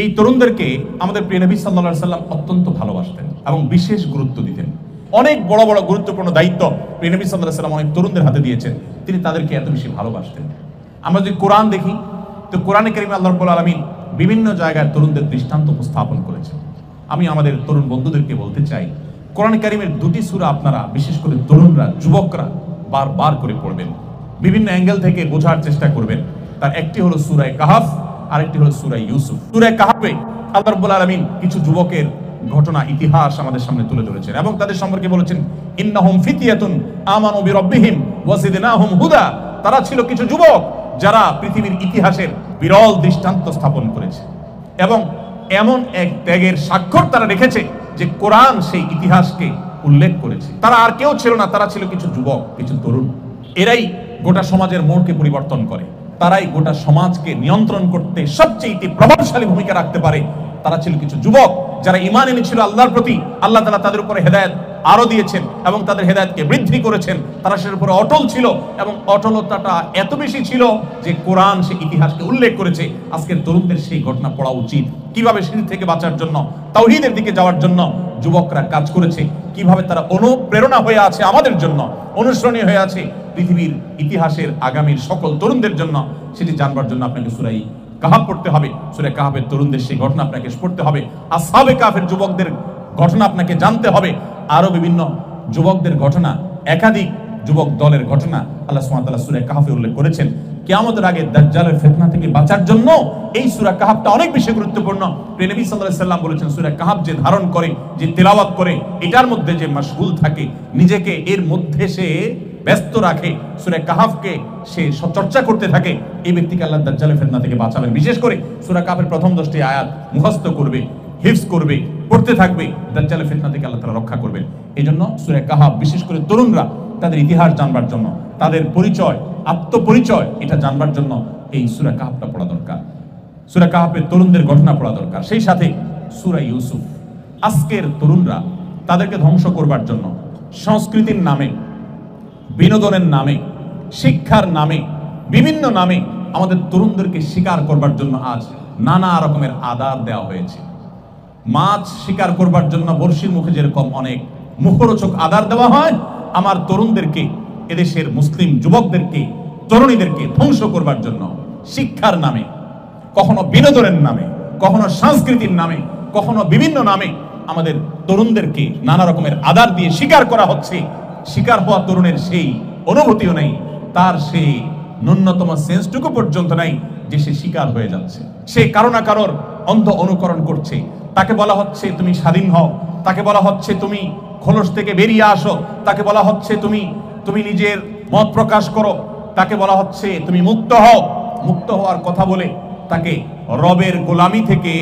এই তরুণদেরকে আমাদের প্রিয় নবী সাল্লাল্লাহু আলাইহি সাল্লাম অত্যন্ত ভালোবাসতেন এবং বিশেষ গুরুত্ব দিতেন। অনেক বড় বড় গুরুত্বপূর্ণ দায়িত্ব প্রিয় নবী সাল্লাল্লাহু আলাইহি সাল্লাম অনেক তরুণদের হাতে দিয়েছেন। তিনি তাদেরকে এত বেশি ভালোবাসতেন। আমরা যদি কোরআন দেখি তো কোরআনে কারিমে আল্লাহ রাব্বুল আলামিন বিভিন্ন জায়গায় তরুণদের দৃষ্টান্ত উপস্থাপন করেছেন। আমি আমাদের তরুণ বন্ধুদেরকে বলতে চাই, কোরআন কারিমের দুটি সূরা আপনারা বিশেষ করে তরুণরা, যুবকরা বারবার করে পড়বেন, বিভিন্ন অ্যাঙ্গেল থেকে বোঝার চেষ্টা করবেন। তার একটি হলো সূরা কাহাফ, আরেকটি হলো সূরা ইউসুফ। সূরা কাহাফে আল্লাহ রাব্বুল আলামিন কিছু যুবকের ঘটনা, ইতিহাস আমাদের সামনে তুলে ধরেছেন এবং তাদের সম্পর্কে বলেছেন, ইন্নাহুম ফিতিয়াতুন আমানু বিরাব্বিহিম ওয়াজিদনাহুম হুদা। তারা ছিল কিছু যুবক যারা পৃথিবীর ইতিহাসের বিরল দৃষ্টান্ত স্থাপন করেছে এবং এমন এক ত্যাগের স্বাক্ষর তারা রেখেছে যে কোরআন সেই ইতিহাসকে উল্লেখ করেছে। তারা আর কেউ ছিল না, তারা ছিল কিছু যুবক, কিছু তরুণ। এরাই গোটা সমাজের মোড়কে পরিবর্তন করে, তারাই গোটা সমাজকে নিয়ন্ত্রণ করতে সবচেয়ে প্রভাবশালী ভূমিকা রাখতে পারে। তারা ছিল কিছু যুবক যারা ঈমান এনেছিল আল্লাহর প্রতি। আল্লাহ তাআলা তাদের উপরে হেদায়েত আরো দিয়েছেন এবং তাদের হেদায়েতকে বৃদ্ধি করেছেন। তারা সের উপরে অটল ছিল এবং অটলতাটা এত বেশি ছিল যে কোরআন সেই ইতিহাসকে উল্লেখ করেছে। আজকের তরুণদের সেই ঘটনা পড়া উচিত, কিভাবে শিরক থেকে বাঁচার জন্য, তাওহীদের দিকে যাওয়ার জন্য যুবকরা কাজ করেছে, কিভাবে তারা অনুপ্রেরণা হয়ে আছে আমাদের জন্য, অনুসরণীয় হয়ে আছে পৃথিবীর ইতিহাসের আগামীর সকল তরুণদের জন্য। সেটি জানবার জন্য আপনাকে সূরা কাহাফ পড়তে হবে। সূরা কাহাফের তরুণদের সেই ঘটনা আপনাকে পড়তে হবে। আসহাবে কাহফের যুবকদের ঘটনা আপনাকে জানতে হবে। আরো বিভিন্ন যুবকদের ঘটনা, একাধিক যুবক দলের ঘটনা আল্লাহ সুবহানাহু ওয়া তাআলা সূরা কাহাফে উল্লেখ করেছেন। কিয়ামতের আগে দাজ্জালের ফিতনা থেকে বাঁচার জন্য এই সূরা কাহাফটা অনেক বেশি গুরুত্বপূর্ণ। প্রিয় নবী সাল্লাল্লাহু আলাইহি সাল্লাম বলেছেন, সূরা কাহাফ যে ধারণ করে, যে তেলাওয়াত করে, এটার মধ্যে যে মাশগুল থাকে, নিজেকে এর মধ্যে সে ব্যস্ত রাখে, সূরা কাহাফকে সে চর্চা করতে থাকে, এই ব্যক্তিকে আল্লাহ দাজ্জালের ফিতনা থেকে বাঁচাবেন। বিশেষ করে সূরা কাহাফের প্রথম 10টি আয়াত মুখস্থ করবে, হিফজ করবে, পড়তে থাকবে, দাজ্জালের ফিতনা থেকে আল্লাহ তাআলা রক্ষা করবেন। এইজন্য সূরা কাহাফ বিশেষ করে তরুণরা তাদের ইতিহাস জানবার জন্য, তাদের পরিচয়, আত্মপরিচয় এটা জানবার জন্য এই সূরা কাহাফটা পড়া দরকার। সূরা কাহাফের তরুণদের ঘটনা পড়া দরকার। সেই সাথে সূরা ইউসুফ। আজকের তরুণরা তাদেরকে ধ্বংস করবার জন্য সংস্কৃতির নামে, বিনোদনের নামে, শিক্ষার নামে, বিভিন্ন নামে আমাদের তরুণদেরকে শিকার করবার জন্য আজ নানা রকমের আদার দেওয়া হয়েছে। মাছ শিকার করবার জন্য বর্ষির মুখে যেরকম অনেক মুখরোচক আদার দেওয়া হয়, আমার তরুণদেরকে, এদেশের মুসলিম যুবকদেরকে, তরুণীদেরকে ধ্বংস করবার জন্য শিক্ষার নামে, কখনো বিনোদনের নামে, কখনো সংস্কৃতির নামে, কখনো বিভিন্ন নামে আমাদের তরুণদেরকে নানা রকমের আদার দিয়ে শিকার করা হচ্ছে। শিকার হওয়া তরুণের সেই অনুভূতিও নেই, তার সেই ন্যূনতম সেন্সটুকু পর্যন্ত নাই যে সে শিকার হয়ে যাচ্ছে। সে কারো না কারোর অন্ধ অনুকরণ করছে। তাকে বলা হচ্ছে তুমি স্বাধীন হও, তাকে বলা হচ্ছে তুমি খোলস থেকে বেরিয়ে আসো, তাকে বলা হচ্ছে তুমি নিজের মত প্রকাশ করো, তাকে বলা হচ্ছে তুমি মুক্ত হও। মুক্ত হওয়ার কথা বলে তাকে রবের গোলামি থেকে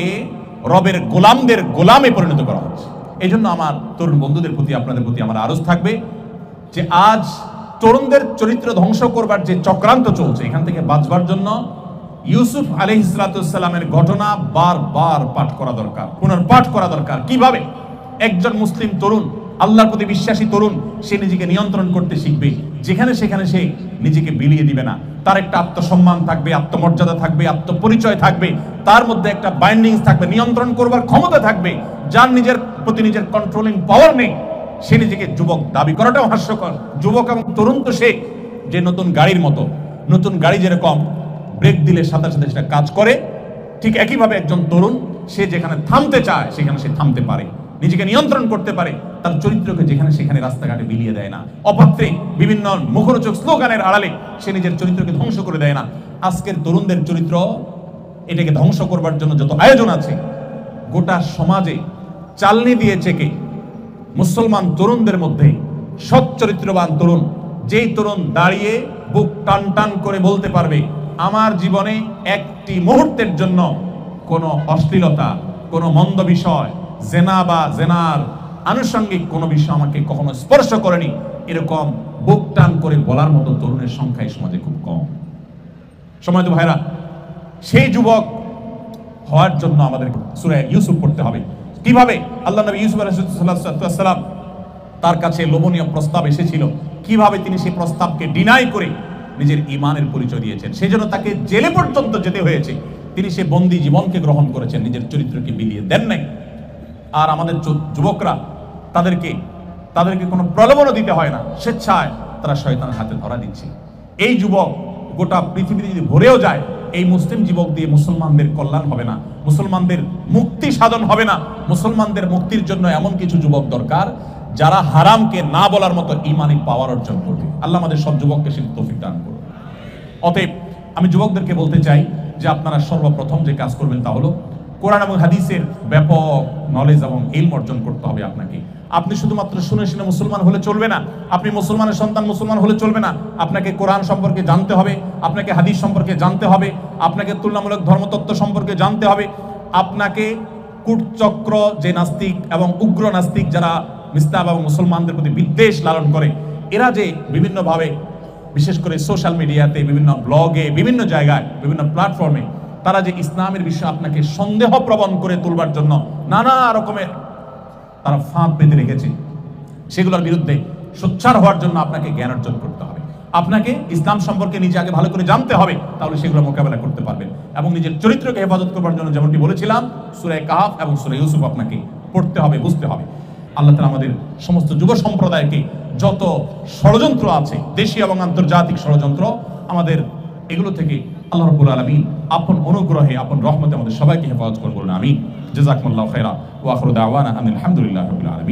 রবের গোলামদের গোলামে পরিণত করা হচ্ছে। এই জন্য আমার তরুণ বন্ধুদের প্রতি, আপনাদের প্রতি আমার আরজ থাকবে যে আজ তরুণদের চরিত্র ধ্বংস করবার যে চক্রান্ত চলছে, এখান থেকে বাঁচবার জন্য ইউসুফ আলাইহিস সালামের ঘটনা বারবার পাঠ করা দরকার, পুনর্পাঠ করা দরকার। কিভাবে একজন মুসলিম তরুণ, আল্লাহর প্রতি বিশ্বাসী তরুণ, সে নিজেকে নিয়ন্ত্রণ করতে শিখবে, যেখানে সেখানে সে নিজেকে বিলিয়ে দিবে না। তার একটা আত্মসম্মান থাকবে, আত্মমর্যাদা থাকবে, আত্মপরিচয় থাকবে, তার মধ্যে একটা বাইন্ডিংস থাকবে, নিয়ন্ত্রণ করবার ক্ষমতা থাকবে। যার নিজের প্রতি নিজের কন্ট্রোলিং পাওয়ার নেই, সে নিজেকে যুবক দাবি করাটাও হাস্যকর। যুবক এবং তরুণ তো সে যে নতুন গাড়ির মতো, নতুন গাড়ি যেরকম ব্রেক দিলে সাথে সাথে সেটা কাজ করে, ঠিক একইভাবে একজন তরুণ সে যেখানে থামতে চায় সেখানে সে থামতে পারে, নিজেকে নিয়ন্ত্রণ করতে পারে, তার চরিত্রকে যেখানে সেখানে রাস্তাঘাটে বিলিয়ে দেয় না, অপাত্রে বিভিন্ন মুখরোচক স্লোগানের আড়ালে সে নিজের চরিত্রকে ধ্বংস করে দেয় না। আজকের তরুণদের চরিত্র, এটাকে ধ্বংস করবার জন্য যত আয়োজন আছে, গোটা সমাজে চালনি দিয়েছে কে? মুসলমান তরুণদের মধ্যে সৎ চরিত্রবান তরুণ, যেই তরুণ দাঁড়িয়ে বুক টান টান করে বলতে পারবে আমার জীবনে একটি মুহূর্তের জন্য কোনো অশ্লীলতা, কোনো মন্দ বিষয়, জেনা বা জেনার আনুষঙ্গিক কোনো বিষয় আমাকে কখনো স্পর্শ করেনি, এরকম বুক টান করে বলার মতো তরুণের সংখ্যা এই সমাজে খুব কম। সময় তো ভাইরা, সেই যুবক হওয়ার জন্য আমাদের সূরা ইউসুফ পড়তে হবে। কিভাবে আল্লাহ নবী ইউসুফ আলাইহিস সালাম, তার কাছে লোভনীয় প্রস্তাব এসেছিল, কিভাবে তিনি সেই প্রস্তাবকে ডিনাই করে নিজের ঈমানের পরিচয় দিয়েছেন। সেজন্য তাকে জেলে পর্যন্ত যেতে হয়েছে। তিনি সে বন্দী জীবনকে গ্রহণ করেছেন, নিজের চরিত্রকে বিলিয়ে দেন নাই। আর আমাদের যুবকরা তাদেরকে কোনো প্রলোভনও দিতে হয় না, স্বেচ্ছায় তারা শয়তানের হাতে ধরা দিচ্ছে। এই যুবক গোটা পৃথিবীতে যদি ভরেও যায়, এই মুসলিম যুবক দিয়ে মুসলমানদের কল্যাণ হবে না, মুসলমানদের মুক্তি সাধন হবে না। মুসলমানদের মুক্তির জন্য এমন কিছু যুবক দরকার যারা হারামকে না বলার মতো ঈমানি পাওয়ার অর্জন করবে। আল্লাহ আমাদের সব যুবককে সেই তৌফিক দান করুন। অতএব আমি যুবকদেরকে বলতে চাই যে আপনারা সর্বপ্রথম যে কাজ করবেন তা হলো কোরআন এবং হাদিসের ব্যাপক নলেজ এবং ইলম অর্জন করতে হবে আপনাকে। আপনি শুধুমাত্র শুনে শুনে মুসলমান হলে চলবে না, আপনি মুসলমানের সন্তান মুসলমান হলে চলবে না। আপনাকে কোরআন সম্পর্কে জানতে হবে, আপনাকে হাদিস সম্পর্কে জানতে হবে, আপনাকে তুলনামূলক ধর্মতত্ত্ব সম্পর্কে জানতে হবে। আপনাকে কূটচক্র যে নাস্তিক এবং উগ্র নাস্তিক যারা ইসলাম এবং মুসলমানদের প্রতি বিদ্বেষ লালন করে, এরা যে বিভিন্নভাবে বিশেষ করে সোশ্যাল মিডিয়াতে, বিভিন্ন ব্লগে, বিভিন্ন জায়গায়, বিভিন্ন প্ল্যাটফর্মে তারা যে ইসলামের বিষয়ে আপনাকে সন্দেহ প্রবণ করে তুলবার জন্য নানা রকমের তারা ফাঁদ পেতে রেখেছে, সেগুলোর বিরুদ্ধে সোচ্চার হওয়ার জন্য আপনাকে জ্ঞান অর্জন করতে হবে। আপনাকে ইসলাম সম্পর্কে নিজে আগে ভালো করে জানতে হবে, তাহলে সেগুলো মোকাবেলা করতে পারবেন। এবং নিজের চরিত্রকে হেফাজত করবার জন্য যেমনটি বলেছিলাম, সূরা কাহফ এবং সূরা ইউসুফ আপনাকে পড়তে হবে, বুঝতে হবে। আল্লাহ তাআলা আমাদের সমস্ত যুব সম্প্রদায়কে যত ষড়যন্ত্র আছে, দেশীয় এবং আন্তর্জাতিক ষড়যন্ত্র, আমাদের এগুলো থেকে আল্লাহ রাব্বুল আলামিন আপন অনুগ্রহে, আপন রহমতে আমাদের সবাইকে হেফাজত করুন। আমিন। জাযাকুমুল্লাহু খাইরা ওয়া আখিরু দাওয়ানা আলহামদুলিল্লাহি রাব্বিল আলামিন।